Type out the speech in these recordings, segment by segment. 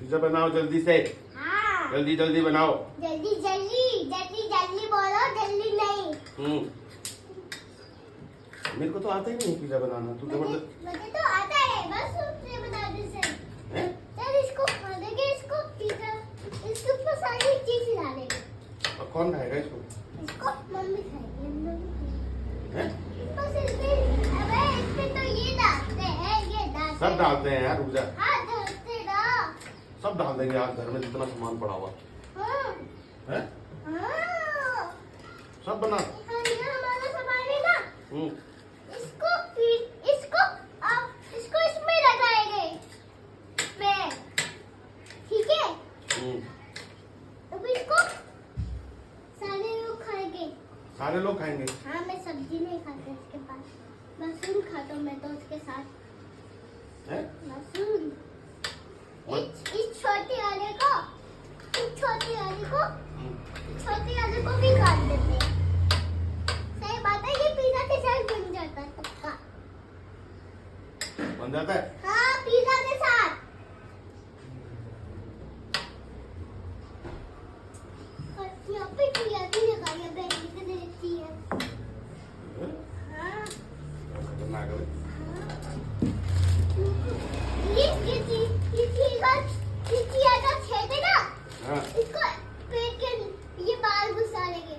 Pizza बनाओ जल्दी से। हाँ। जल्दी जल्दी बनाओ। जल्दी जल्दी जल्दी जल्दी बोलो, जल्दी नहीं। मेरे को तो आता ही नहीं पिज्जा बनाना। तू मुझे तो आता है, बस तुमसे बता दे सर। सर इसको खा लेंगे, इसको पिज्जा, इसके ऊपर सारी चीज डालेंगे। और कौन खाएगा इसको? इसको मम्मी खाएगी, हम लोग हैं? बस इसमें, अबे इसमें तो ये डालते हैं, ये डालते सब डालते हैं यार, रुक जा। हाँ डालते ना। सब डाल देंगे आज घर में जितना सामान पड़ा हुआ हाँ। है। हाँ। सब बना। हाँ, ये हमारा सामान है ना। इसको इसको इसमें लगाएंगे मैं, ठीक है? अब इसको सारे लोग खाएंगे। सारे लोग खाएंगे? हाँ, मैं सब्जी नहीं खाता इसके पास, मशरूम खाता हूँ मैं तो उसके साथ। हैं? मशरूम। इस छोटे वाले को, इस छोटे वाले को भी काट देते हैं। सही बात है, ये पिज्जा के साथ बन जाता है पक्का। बन जाता है? हाँ, पिज्जा के साथ। और यहाँ पे पिज्जा भी लगाया, बैठी से देती है। हाँ। बना कर। ये का छेद है ना। हाँ। इसको पेट के ये बाल घुसा लेंगे।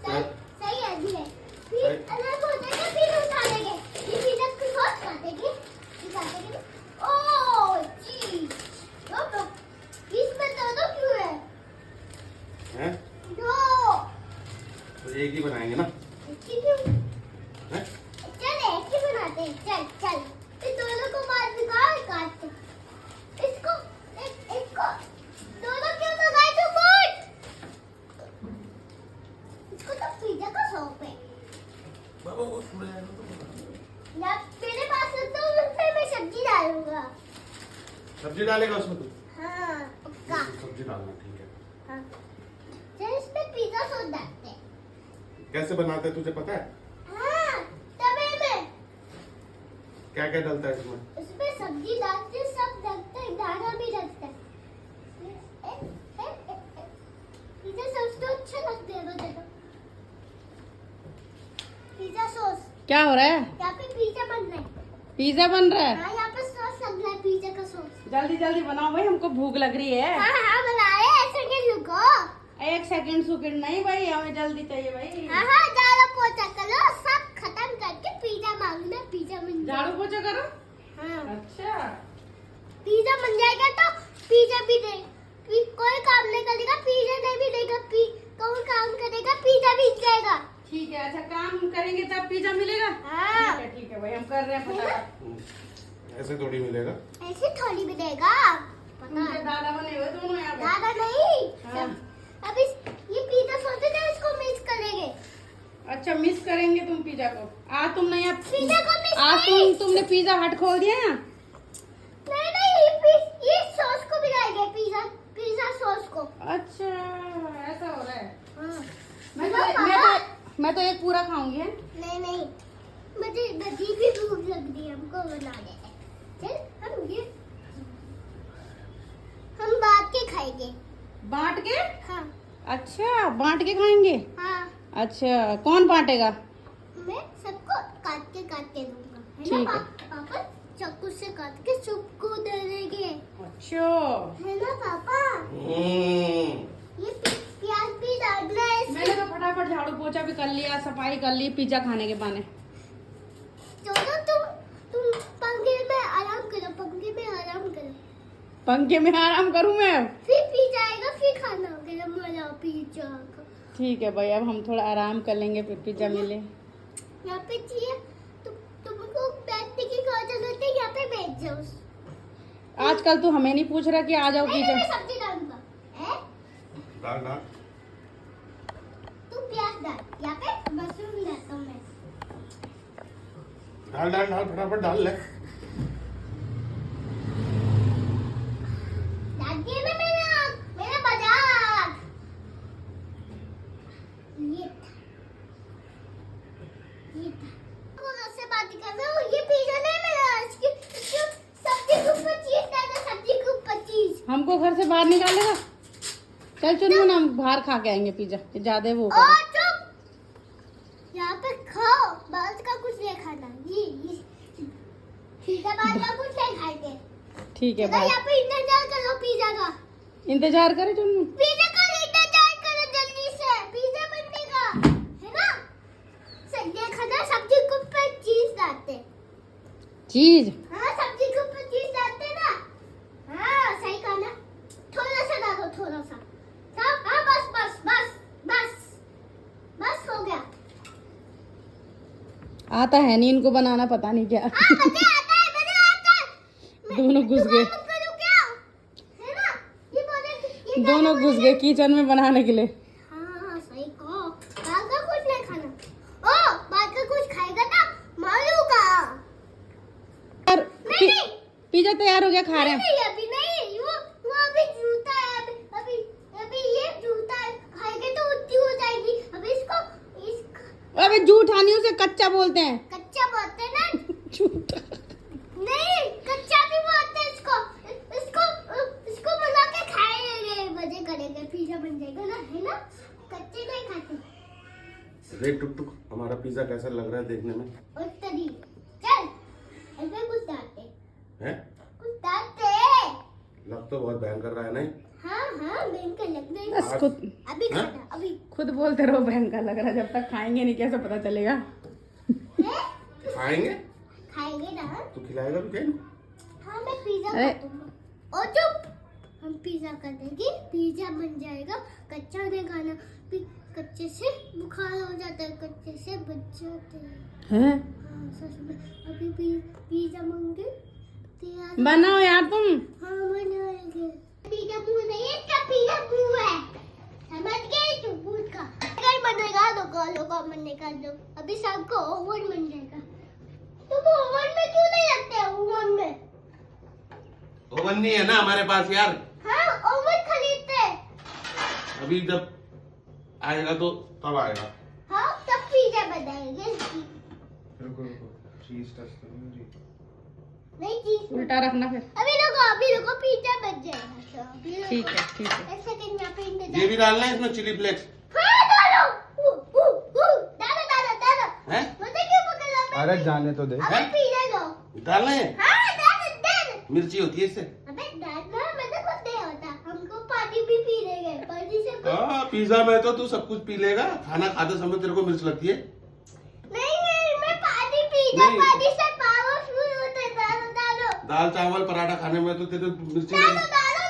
सही है जी है। फिर अलग हो जाएगा, फिर उठा लेंगे। ये पिज्जा को सॉस काटेंगे, ओह जी। इसमें दो क्यों है? हैं? दो। तो एक ही बनाएंगे ना? क्यों? हैं? चल एक ही बनाते हैं, चल। इस दोनों को मार निकाल काट। इसको इसको दोनों क्यों लगाए तू बोल? इसको तो पिज्जा का शौक है। बाबा वो छूट जाएगा तो या मेरे पास तो उसमें मैं सब्जी डालूंगा। सब्जी डालेगा उसमें तू? हाँ पक्का। सब्जी डालना, ठीक है। हाँ। चल इसमें पिज्जा सॉस डालते हैं। कैसे बनाते हैं तुझे पता है? हाँ, तवे में। क्या क्या डलता है इसमें? उसमें सब्जी डालते हैं, सब डालते हैं, दाना भी डालते हैं। पिज्जा सॉस तो अच्छा लगता है, मुझे तो। Pizza sauce. क्या हो रहा है? यहाँ पे पिज्जा बन रहा है। पिज्जा बन रहा है? हाँ, यहाँ पे सॉस लग रहा है, पिज्जा का सॉस। जल्दी जल्दी बनाओ भाई, हमको भूख लग रही है। हाँ बना रहे हैं, ऐसे नहीं रुको। एक सेकंड नहीं भाई, हमें जल्दी चाहिए भाई। हाँ, झाड़ू पोछा करो, सब खत्म करके पिज्जा मांगना, पिज्जा बन जाएगा। झाड़ू पोछा करो। हाँ। अच्छा, पिज्जा बन जाएगा तो पिज्जा भी दे। कोई काम नहीं करेगा, पिज्जा नहीं भी देगा। कोई काम करेगा, पिज्जा भी जाएगा। ठीक है। अच्छा, काम करेंगे तब पिज्जा मिलेगा? हाँ। ठीक है भाई, हम कर रहे हैं फटाफट। ऐसे थोड़ी मिलेगा। ऐसे थोड़ी भी देगा, पता है। दादा बने हुए दोनों यहाँ पे। ज्यादा नहीं। हाँ। अब ये पिज्जा सोचे थे, इसको मिक्स करेंगे। अच्छा, मिस करेंगे तुम पिज्जा को? आज तुम नया पिज्जा को मिक्स आज तुमने पिज्जा हट खोल दिया ना? नहीं, ये सॉस को मिलाएंगे, पिज्जा सॉस को। अच्छा, ऐसा हो रहा है। हाँ। मैं तो एक पूरा खाऊंगी है? नहीं, मुझे भी भूख लग रही है, हमको बना दे। चल हम बांट के खाएंगे। बांट के? हाँ। अच्छा, बांट के खाएंगे? हाँ। अच्छा, कौन बांटेगा? मैं सबको काट के दूंगा, है ठीक ना? है। पापा चाकू से काट के सबको दे देंगे, अच्छा, है ना पापा? ये प्याज भी डालना है इसमें। मैंने तो फटाफट झाड़ू पोछा भी कर लिया, सफाई कर ली पिज्जा खाने के बहाने। चलो तुम पंखे में आराम करो, पंखे में आराम करो। पंखे में आराम करूं मैं? फिर पिज्जा आएगा, फिर खाना होगा, मजा पिज्जा का। ठीक है भाई, अब हम थोड़ा आराम कर लेंगे, फिर पिज्जा मिले। यहाँ पे चाहिए तुमको बैठने की क्या जरूरत है? यहाँ पे बैठ जाओ। आजकल तू हमें नहीं पूछ रहा कि आ जाओ पिज्जा। मैं सब्जी डालूंगा। डाल। तू प्याज डाल, यहाँ पे मशरूम डालता हूँ मैं। डाल फटाफट डाल ले। डाल दिया ना मेरा मजाक। ये से बात कर रहा हूँ, ये पिज्जा नहीं मिला, इसकी सब्जी के ऊपर चीज डालो, सब्जी के ऊपर चीज। हमको हमको घर से बाहर निकालेगा? चल चुनमुन हम बाहर खा के आएंगे पिज्जा, ज्यादा वो ओ चुप, यहाँ पे खाओ, बाहर का कुछ नहीं खाना। ये ठीक है, बाहर का कुछ नहीं खाएंगे। ठीक है, तो बाय। यहाँ पे इंतजार करो पिज्जा का। इंतजार करे चुनमुन? पिज्जा का इंतजार करो, जल्दी से पिज्जा बनेगा, है ना? देखा ना, सब्जी के ऊपर चीज डालते। चीज? हाँ, सब्जी के ऊपर चीज डालते ना। हाँ, सही कहा ना। थोड़ा सा डालो, थोड़ा सा। हाँ, बस बस बस बस बस हो गया। आता है नहीं इनको बनाना, पता नहीं क्या। हाँ, मुझे आता है, मुझे आता है। दोनों घुस गए, मत करो क्या? है ना? ये बोले ये दोनों घुस गए किचन में बनाने के लिए। हाँ, सही कहो। बाहर का कुछ नहीं खाना। ओ, बाहर का कुछ खाएगा ना, मारूंगा। यार नहीं, पिज्जा तैयार हो गया, खा रहे हैं। नहीं, अभी नहीं। वो अभी जूता है, अभी अभी ये जूता है, खाएंगे तो उल्टी हो जाएगी। अभी इसको अबे जूठा नहीं, उसे कच्चा बोलते हैं। कच्चा बोलते हैं ना। झूठा नहीं, कच्चा भी बोलते हैं इसको। इसको बना के खाएंगे, मजे करेंगे, पिज्जा बन जाएगा ना, है ना? कच्चे नहीं खाते। देख टुक टुक, हमारा पिज्जा कैसा लग रहा है देखने में? और तरी चल, ऐसे कुछ डालते हैं? कुछ डालते। लग तो बहुत भयंकर रहा है नहीं? हाँ, भयंकर लग रही है। बस खुद अभी हाँ? खाना, अभी खुद बोलते रहो भयंकर लग रहा है, जब तक खाएंगे नहीं कैसे पता चलेगा। है? खाएंगे खाएंगे ना। तो खिलाएगा भी क्या? हाँ, मैं पिज्जा अरे। कर दूंगा। और चुप, हम पिज्जा कर देंगे, पिज्जा बन जाएगा। कच्चा नहीं खाना, कच्चे से बुखार हो जाता है, कच्चे से बच जाते हैं। हैं? हाँ, सच में। अभी पिज्जा मांगे तैयार। बनाओ यार तुम। हाँ, बनाएंगे। पिज्जा मुंह नहीं है, इसका पिज्जा मुंह है, समझ गए? तू भूत का अगर बनेगा लोगों बनेगा जो अभी शाम को ओवन बन जाएगा। तुम ओवन में क्यों नहीं रखते हो? ओवन में ओवन नहीं है ना हमारे पास यार। हाँ, ओवन खरीदते हैं। अभी जब आएगा तो तब आएगा। हाँ, तब पिज्जा बनाएंगे। रुको रुको, चीज टच नहीं, चीज उल्टा रखना फिर। अभी रुको, पिज्जा बन जाएगा। तो अभी रुको। ठीक है, ठीक है। एक सेकंड, यहाँ पे ये इंतजार। भी डालना है इसमें, चिली फ्लेक्स हाँ, डालो। डालो। है? मुझे क्यों पकड़ रहा है? अरे जाने तो दे। अबे पिज्जा दो। डालना है? हाँ, डालो। मिर्ची होती है इससे। अबे डालना, मैंने खुद नहीं होता। हमको पानी भी पी लेंगे, पानी से कुछ- हाँ, पिज्जा में तो तू सब कुछ पी लेगा, खाना खाते समय तेरे को मिर्च लगती है। नहीं, मैं पानी पीता, नहीं। पानी से पावर शुरू होता है। डालो। दाल चावल पराठा खाने में तो तेरे को मिर्ची डालो, लगी।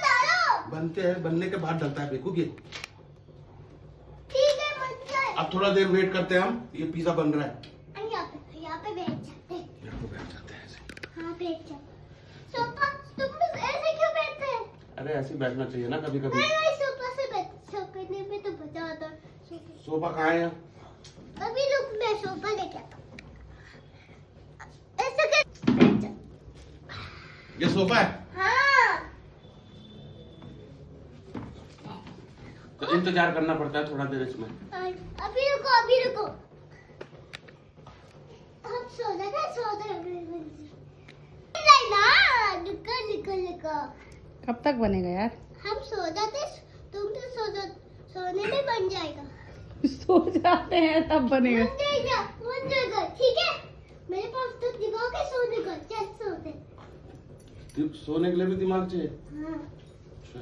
डालो। बनते हैं, बनने के बाद डलता है बेवकूफ ये। ठीक है, बन जाए। अब थोड़ा देर वेट करते हैं हम, ये पिज्जा बन रहा है। यहाँ पे बैठ जाते हैं। यहाँ पे बैठ जाते हैं ऐसे। हाँ, बैठ जाओ। सोफा, तुम ऐसे क्यों बैठते हैं? अरे ऐसे ही बैठना चाहिए ना कभी कभी। नहीं, सोफा से सोफे में तो मजा आता है। सोफा कहाँ है? अभी रुक, मैं सोफा लेके आता हूँ। ऐसे के बैठ जाओ। ये सोफा है हाँ, तो इंतजार करना पड़ता है थोड़ा देर इसमें। अभी रुको। हम सो जाए ना, निकल। कब तक बनेगा यार? हम सो जाते, तुम तो सोने में बन जाएगा। सो जाते हैं तब बनेगा। बन जाएगा, ठीक है? मेरे पास तो दिमाग है सोने का, चल सोते। सोने के लिए भी दिमाग चाहिए। हाँ, अच्छा।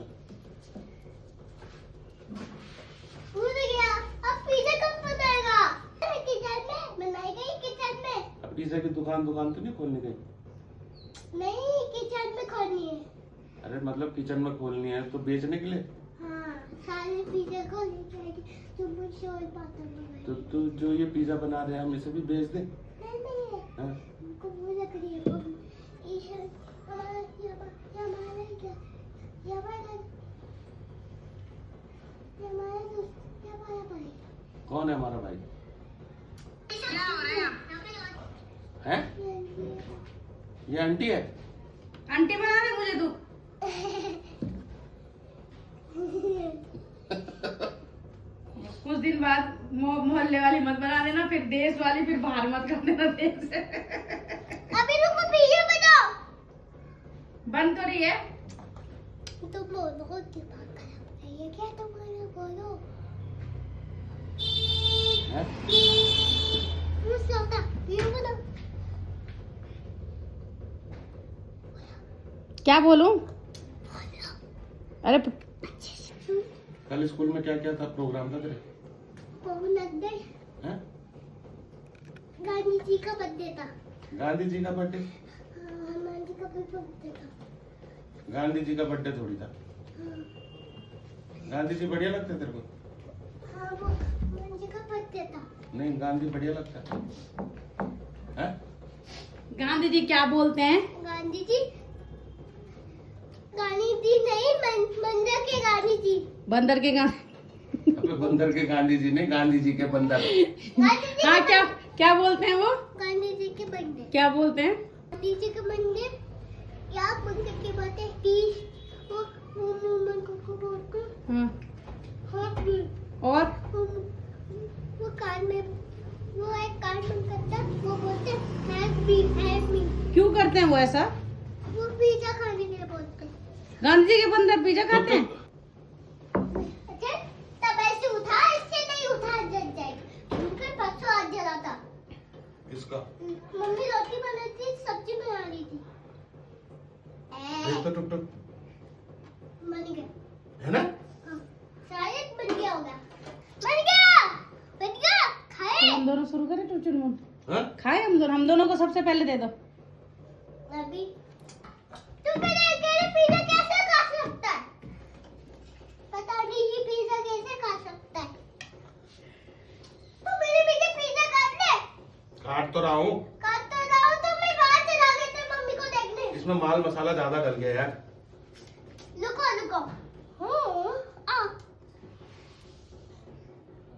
भूल गया। अब पिज्जा कब बनाएगा? किचन में बनाएगा, किचन में। अब पिज्जा की दुकान तो नहीं खोलनी गई? नहीं, किचन में खोलनी है। अरे मतलब किचन में खोलनी है तो बेचने के लिए? हाँ, सारे पिज्जा को ले जाएगी। तुम मुझसे और बातें बनाएगी। तो तू जो ये पिज्जा बना रहे हैं हम इसे भी बेच दे। नहीं, हाँ? हमको वो लग रही है। कौन है हमारा भाई? है? ये आंटी है? आंटी बना दे मुझे तू। कुछ दिन बाद मोहल्ले वाली मत बना देना, फिर देश वाली, फिर बाहर मत कर देना देश से। अभी रुको, पिज्जा बनाओ। बन तो रही है। तो बोलो दिमाग खराब है ये क्या तुम्हारा बोलो हैं? मुझसे होता ये बोलो क्या बोलूं? अरे कल स्कूल में क्या क्या था, प्रोग्राम था तेरे? पवन अड्डे हैं? गांधी जी का बर्थडे था गांधी जी का बर्थडे? हनुमान जी का भी बर्थडे था गांधी जी का बर्थडे थोड़ी था। गांधी जी बढ़िया लगते तेरे को? हाँ वो हनुमान जी का बर्थडे था नहीं, गांधी बढ़िया लगता है। हैं? गांधी जी क्या बोलते हैं? गांधी जी नहीं बंदर के गांधी जी बंदर के गांधी। अबे बंदर के गांधी जी नहीं, गांधी जी के बंदर। गांधी जी हाँ क्या क्या बोलते हैं वो? गांधी जी के बर्थडे क्या बोलते हैं? गांधी जी के बर्थडे क्या बंदर के बर्थडे तीस वो मूवमेंट को बोलते हैं हाँ हाँ और वो कान में वो एक कान में करता वो बोलते हैव मी क्यों करते हैं वो ऐसा? वो पिज्जा खाने के लिए बोलते हैं गांधी जी के बंदर पिज्जा खाते हैं? अच्छा तब ऐसे उठा इससे नहीं उठा जल जाएगा उनके परसों आज जला था इसका मम्मी रोटी बनाई थी सब्जी बना रही थी देख तो टुक टुक बन गया है ना। हाँ, शायद बन गया होगा बन गया खाए हम दोनों शुरू करें टुचुन मुन हाँ? खाए हम दोनों को सबसे पहले दे दो। अभी तू मेरे अकेले पिज्जा कैसे खा सकता है पता नहीं ये पिज्जा कैसे खा सकता है तू मेरे पीछे पिज्जा काट ले काट तो रहा हूँ, काट तो रहा हूं तो मैं बाहर चला गया था मम्मी को देखने इसमें माल मसाला ज्यादा डल गया यार। रुको आ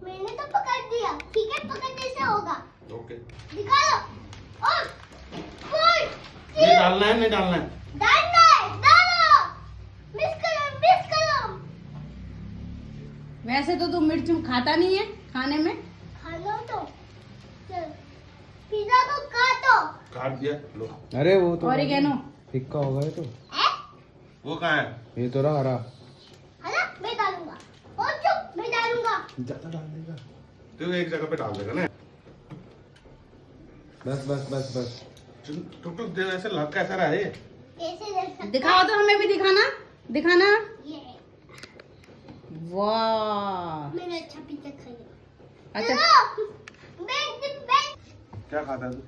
मैंने तो पकड़ दिया ठीक है पकड़ने से होगा ओके, दिखा लो और बोल नहीं डालना है, नहीं डालना है। डालो मिस करो वैसे तो तुम मिर्च खाता नहीं है खाने में। खा लो तो चल पिज्जा को काटो काट दिया लो। अरे वो तो ऑरिगेनो फिक्का होगा ये तो। वो कहाँ है? ये तो रहा हरा। है ना मैं डालूंगा और चुप मैं डालूंगा ज्यादा डाल देगा। तो एक जगह पे डाल देगा ना। बस बस बस बस। टुक टुक दे, ऐसे लग कैसा रहा है ये? कैसे दे सकता दिखाओ तो हमें भी दिखाना। ये वाह मैंने अच्छा पिज्जा खाया अच्छा चलो बैंक क्या खाता है तू?